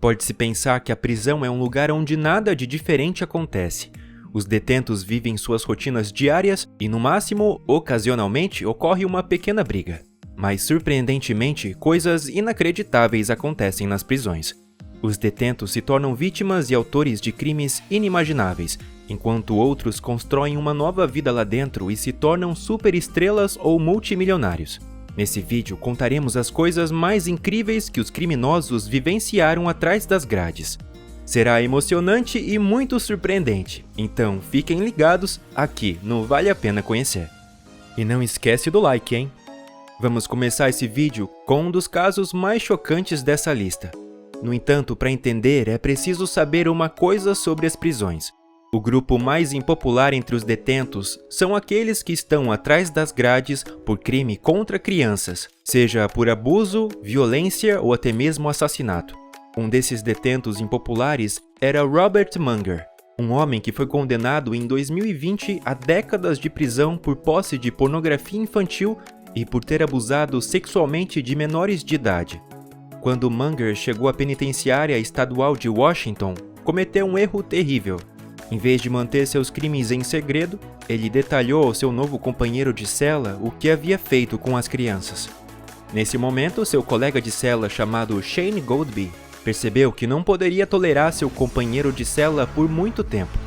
Pode-se pensar que a prisão é um lugar onde nada de diferente acontece. Os detentos vivem suas rotinas diárias e, no máximo, ocasionalmente, ocorre uma pequena briga. Mas, surpreendentemente, coisas inacreditáveis acontecem nas prisões. Os detentos se tornam vítimas e autores de crimes inimagináveis, enquanto outros constroem uma nova vida lá dentro e se tornam superestrelas ou multimilionários. Nesse vídeo contaremos as coisas mais incríveis que os criminosos vivenciaram atrás das grades. Será emocionante e muito surpreendente, então fiquem ligados aqui no Vale a Pena Conhecer. E não esquece do like, hein? Vamos começar esse vídeo com um dos casos mais chocantes dessa lista. No entanto, para entender, é preciso saber uma coisa sobre as prisões. O grupo mais impopular entre os detentos são aqueles que estão atrás das grades por crime contra crianças, seja por abuso, violência ou até mesmo assassinato. Um desses detentos impopulares era Robert Munger, um homem que foi condenado em 2020 a décadas de prisão por posse de pornografia infantil e por ter abusado sexualmente de menores de idade. Quando Munger chegou à penitenciária estadual de Washington, cometeu um erro terrível. Em vez de manter seus crimes em segredo, ele detalhou ao seu novo companheiro de cela o que havia feito com as crianças. Nesse momento, seu colega de cela chamado Shane Goldby percebeu que não poderia tolerar seu companheiro de cela por muito tempo.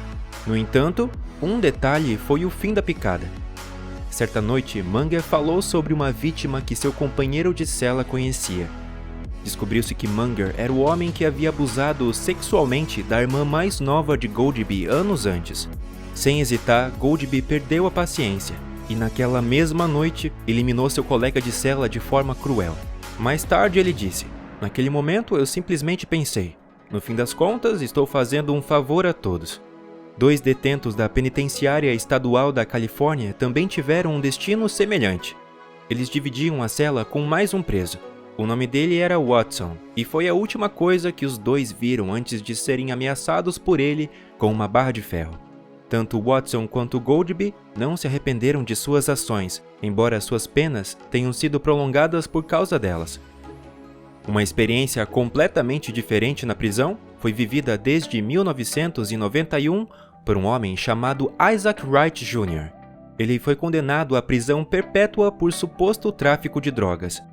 No entanto, um detalhe foi o fim da picada. Certa noite, Munger falou sobre uma vítima que seu companheiro de cela conhecia. Descobriu-se que Munger era o homem que havia abusado sexualmente da irmã mais nova de Goldby anos antes. Sem hesitar, Goldby perdeu a paciência e naquela mesma noite eliminou seu colega de cela de forma cruel. Mais tarde ele disse: "Naquele momento eu simplesmente pensei, no fim das contas estou fazendo um favor a todos." Dois detentos da penitenciária estadual da Califórnia também tiveram um destino semelhante. Eles dividiam a cela com mais um preso. O nome dele era Watson, e foi a última coisa que os dois viram antes de serem ameaçados por ele com uma barra de ferro. Tanto Watson quanto Goldby não se arrependeram de suas ações, embora suas penas tenham sido prolongadas por causa delas. Uma experiência completamente diferente na prisão foi vivida desde 1991 por um homem chamado Isaac Wright Jr. Ele foi condenado à prisão perpétua por suposto tráfico de drogas.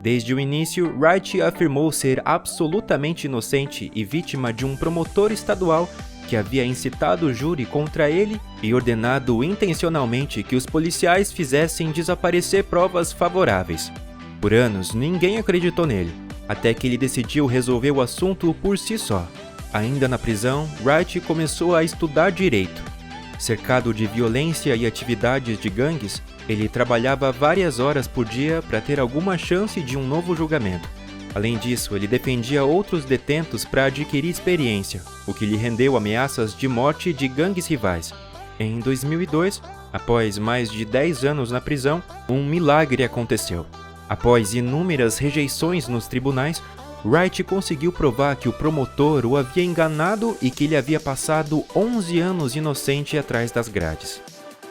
Desde o início, Wright afirmou ser absolutamente inocente e vítima de um promotor estadual que havia incitado o júri contra ele e ordenado intencionalmente que os policiais fizessem desaparecer provas favoráveis. Por anos, ninguém acreditou nele, até que ele decidiu resolver o assunto por si só. Ainda na prisão, Wright começou a estudar direito. Cercado de violência e atividades de gangues, ele trabalhava várias horas por dia para ter alguma chance de um novo julgamento. Além disso, ele defendia outros detentos para adquirir experiência, o que lhe rendeu ameaças de morte de gangues rivais. Em 2002, após mais de 10 anos na prisão, um milagre aconteceu. Após inúmeras rejeições nos tribunais, Wright conseguiu provar que o promotor o havia enganado e que ele havia passado 11 anos inocente atrás das grades.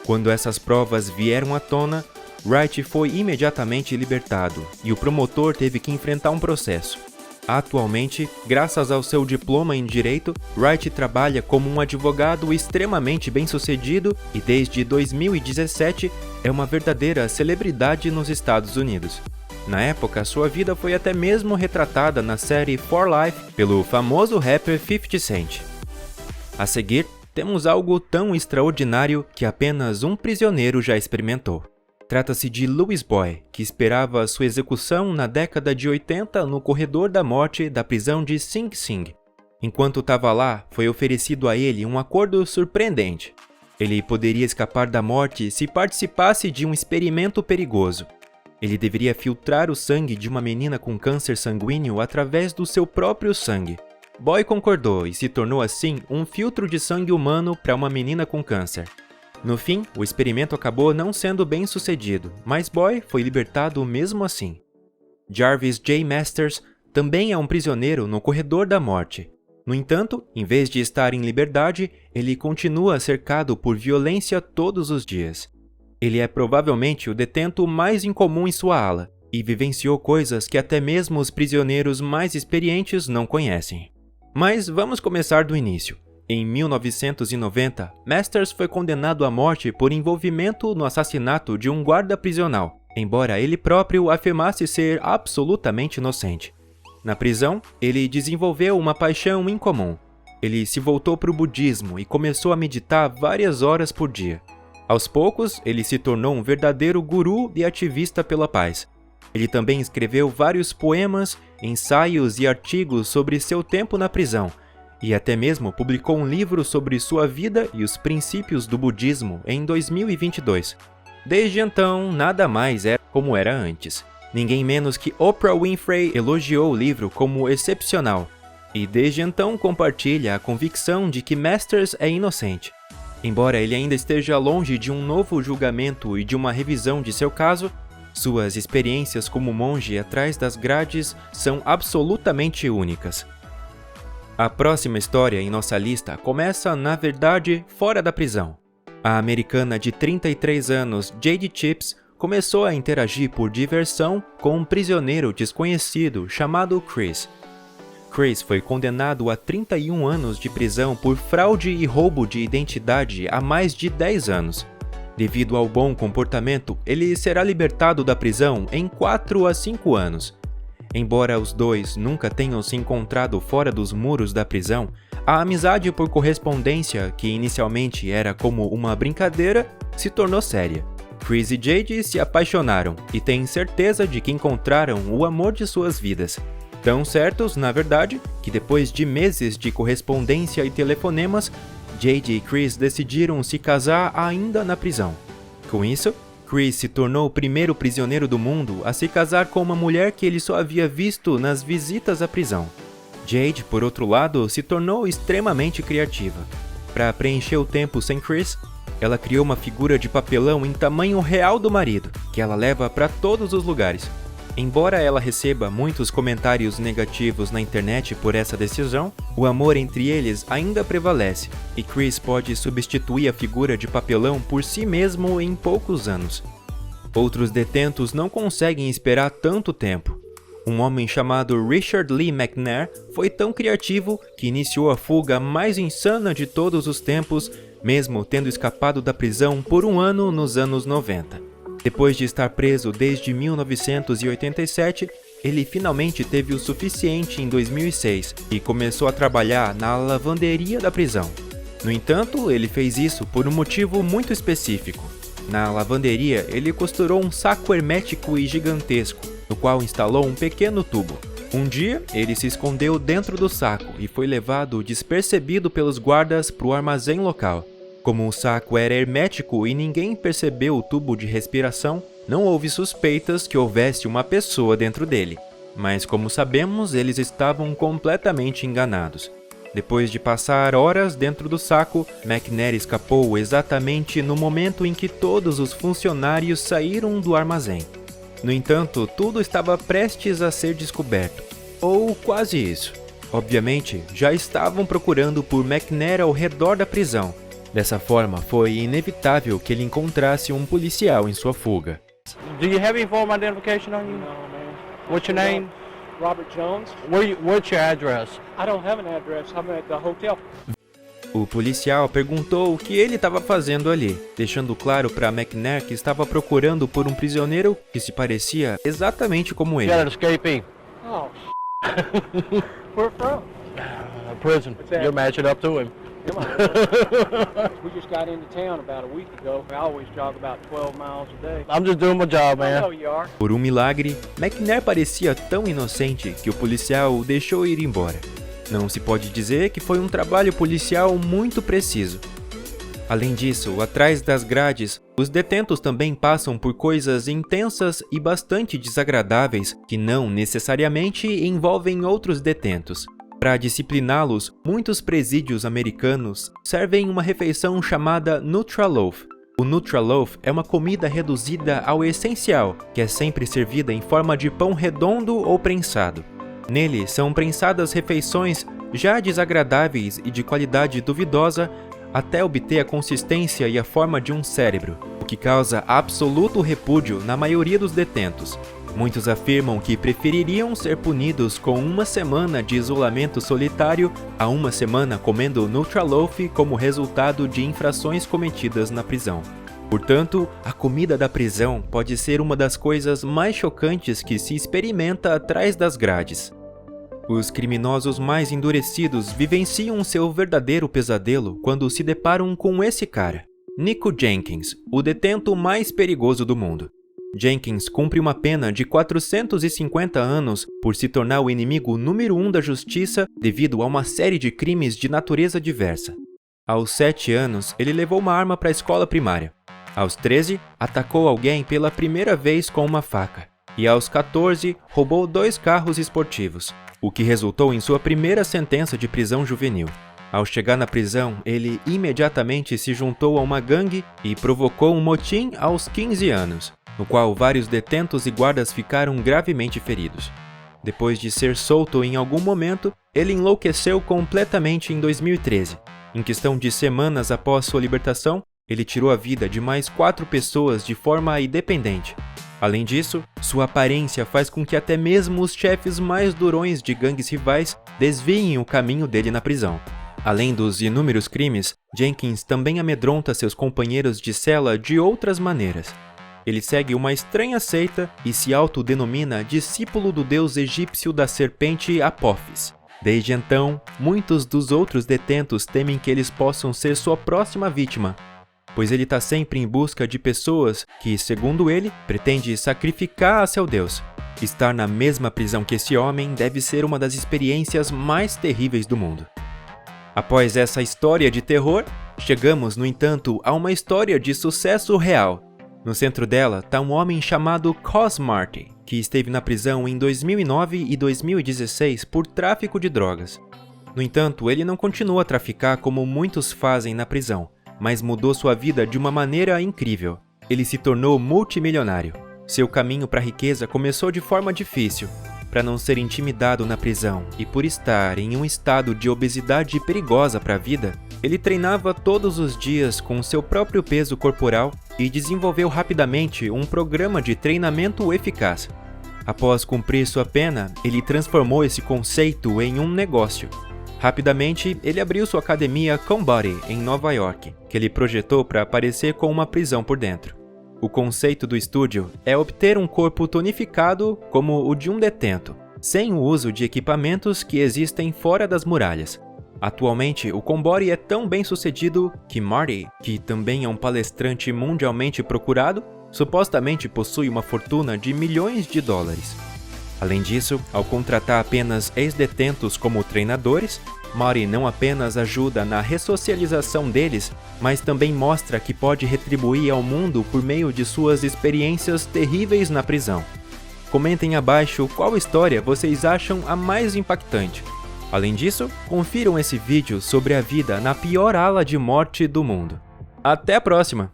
Quando essas provas vieram à tona, Wright foi imediatamente libertado e o promotor teve que enfrentar um processo. Atualmente, graças ao seu diploma em direito, Wright trabalha como um advogado extremamente bem-sucedido e desde 2017 é uma verdadeira celebridade nos Estados Unidos. Na época, sua vida foi até mesmo retratada na série For Life pelo famoso rapper 50 Cent. A seguir, temos algo tão extraordinário que apenas um prisioneiro já experimentou. Trata-se de Louis Boy, que esperava sua execução na década de 80 no corredor da morte da prisão de Sing Sing. Enquanto estava lá, foi oferecido a ele um acordo surpreendente. Ele poderia escapar da morte se participasse de um experimento perigoso. Ele deveria filtrar o sangue de uma menina com câncer sanguíneo através do seu próprio sangue. Boy concordou e se tornou assim um filtro de sangue humano para uma menina com câncer. No fim, o experimento acabou não sendo bem sucedido, mas Boy foi libertado mesmo assim. Jarvis J. Masters também é um prisioneiro no corredor da morte. No entanto, em vez de estar em liberdade, ele continua cercado por violência todos os dias. Ele é provavelmente o detento mais incomum em sua ala, e vivenciou coisas que até mesmo os prisioneiros mais experientes não conhecem. Mas vamos começar do início. Em 1990, Masters foi condenado à morte por envolvimento no assassinato de um guarda prisional, embora ele próprio afirmasse ser absolutamente inocente. Na prisão, ele desenvolveu uma paixão incomum. Ele se voltou para o budismo e começou a meditar várias horas por dia. Aos poucos, ele se tornou um verdadeiro guru e ativista pela paz. Ele também escreveu vários poemas, ensaios e artigos sobre seu tempo na prisão, e até mesmo publicou um livro sobre sua vida e os princípios do budismo em 2022. Desde então, nada mais é como era antes. Ninguém menos que Oprah Winfrey elogiou o livro como excepcional, e desde então compartilha a convicção de que Masters é inocente. Embora ele ainda esteja longe de um novo julgamento e de uma revisão de seu caso, suas experiências como monge atrás das grades são absolutamente únicas. A próxima história em nossa lista começa, na verdade, fora da prisão. A americana de 33 anos, Jade Chips, começou a interagir por diversão com um prisioneiro desconhecido chamado Chris. Chris foi condenado a 31 anos de prisão por fraude e roubo de identidade há mais de 10 anos. Devido ao bom comportamento, ele será libertado da prisão em 4 a 5 anos. Embora os dois nunca tenham se encontrado fora dos muros da prisão, a amizade por correspondência, que inicialmente era como uma brincadeira, se tornou séria. Chris e Jade se apaixonaram e têm certeza de que encontraram o amor de suas vidas. Tão certos, na verdade, que depois de meses de correspondência e telefonemas, Jade e Chris decidiram se casar ainda na prisão. Com isso, Chris se tornou o primeiro prisioneiro do mundo a se casar com uma mulher que ele só havia visto nas visitas à prisão. Jade, por outro lado, se tornou extremamente criativa. Para preencher o tempo sem Chris, ela criou uma figura de papelão em tamanho real do marido, que ela leva para todos os lugares. Embora ela receba muitos comentários negativos na internet por essa decisão, o amor entre eles ainda prevalece, e Chris pode substituir a figura de papelão por si mesmo em poucos anos. Outros detentos não conseguem esperar tanto tempo. Um homem chamado Richard Lee McNair foi tão criativo que iniciou a fuga mais insana de todos os tempos, mesmo tendo escapado da prisão por um ano nos anos 90. Depois de estar preso desde 1987, ele finalmente teve o suficiente em 2006 e começou a trabalhar na lavanderia da prisão. No entanto, ele fez isso por um motivo muito específico. Na lavanderia, ele costurou um saco hermético e gigantesco, no qual instalou um pequeno tubo. Um dia, ele se escondeu dentro do saco e foi levado despercebido pelos guardas para o armazém local. Como o saco era hermético e ninguém percebeu o tubo de respiração, não houve suspeitas que houvesse uma pessoa dentro dele. Mas como sabemos, eles estavam completamente enganados. Depois de passar horas dentro do saco, McNair escapou exatamente no momento em que todos os funcionários saíram do armazém. No entanto, tudo estava prestes a ser descoberto. Ou quase isso. Obviamente, já estavam procurando por McNair ao redor da prisão. Dessa forma, foi inevitável que ele encontrasse um policial em sua fuga. Do you have any form of identification on you? No, man. What's your name? Robert Jones. What's your address? I don't have an address. I'm at the hotel. O policial perguntou o que ele estava fazendo ali, deixando claro para McNair que estava procurando por um prisioneiro que se parecia exatamente como ele. You got an escapee. Oh, where from? Prison. What's that? You're matching up to him. Am I? We just got into town about a week ago. I always jog about 12 miles a day. I'm just doing my job, I know man. you are. Por um milagre, McNair parecia tão inocente que o policial o deixou ir embora. Não se pode dizer que foi um trabalho policial muito preciso. Além disso, atrás das grades, os detentos também passam por coisas intensas e bastante desagradáveis que não necessariamente envolvem outros detentos. Para discipliná-los, muitos presídios americanos servem uma refeição chamada Nutraloaf. O Nutraloaf é uma comida reduzida ao essencial, que é sempre servida em forma de pão redondo ou prensado. Nele são prensadas refeições já desagradáveis e de qualidade duvidosa até obter a consistência e a forma de um cérebro, o que causa absoluto repúdio na maioria dos detentos. Muitos afirmam que prefeririam ser punidos com uma semana de isolamento solitário a uma semana comendo Nutraloaf como resultado de infrações cometidas na prisão. Portanto, a comida da prisão pode ser uma das coisas mais chocantes que se experimenta atrás das grades. Os criminosos mais endurecidos vivenciam seu verdadeiro pesadelo quando se deparam com esse cara, Nico Jenkins, o detento mais perigoso do mundo. Jenkins cumpre uma pena de 450 anos por se tornar o inimigo número 1 da justiça devido a uma série de crimes de natureza diversa. Aos 7 anos, ele levou uma arma para a escola primária. Aos 13, atacou alguém pela primeira vez com uma faca. E aos 14, roubou 2 carros esportivos, o que resultou em sua primeira sentença de prisão juvenil. Ao chegar na prisão, ele imediatamente se juntou a uma gangue e provocou um motim aos 15 anos, no qual vários detentos e guardas ficaram gravemente feridos. Depois de ser solto em algum momento, ele enlouqueceu completamente em 2013. Em questão de semanas após sua libertação, ele tirou a vida de mais 4 pessoas de forma independente. Além disso, sua aparência faz com que até mesmo os chefes mais durões de gangues rivais desviem o caminho dele na prisão. Além dos inúmeros crimes, Jenkins também amedronta seus companheiros de cela de outras maneiras. Ele segue uma estranha seita e se autodenomina discípulo do deus egípcio da serpente Apophis. Desde então, muitos dos outros detentos temem que eles possam ser sua próxima vítima, pois ele está sempre em busca de pessoas que, segundo ele, pretende sacrificar a seu deus. Estar na mesma prisão que esse homem deve ser uma das experiências mais terríveis do mundo. Após essa história de terror, chegamos, no entanto, a uma história de sucesso real. No centro dela está um homem chamado Cos Marty, que esteve na prisão em 2009 e 2016 por tráfico de drogas. No entanto, ele não continua a traficar como muitos fazem na prisão, mas mudou sua vida de uma maneira incrível. Ele se tornou multimilionário. Seu caminho para a riqueza começou de forma difícil. Para não ser intimidado na prisão e por estar em um estado de obesidade perigosa para a vida, ele treinava todos os dias com seu próprio peso corporal e desenvolveu rapidamente um programa de treinamento eficaz. Após cumprir sua pena, ele transformou esse conceito em um negócio. Rapidamente, ele abriu sua academia ConBody em Nova York, que ele projetou para parecer com uma prisão por dentro. O conceito do estúdio é obter um corpo tonificado como o de um detento, sem o uso de equipamentos que existem fora das muralhas. Atualmente, o ConBody é tão bem sucedido que Marty, que também é um palestrante mundialmente procurado, supostamente possui uma fortuna de milhões de dólares. Além disso, ao contratar apenas ex-detentos como treinadores, Marty não apenas ajuda na ressocialização deles, mas também mostra que pode retribuir ao mundo por meio de suas experiências terríveis na prisão. Comentem abaixo qual história vocês acham a mais impactante. Além disso, confiram esse vídeo sobre a vida na pior ala de morte do mundo. Até a próxima!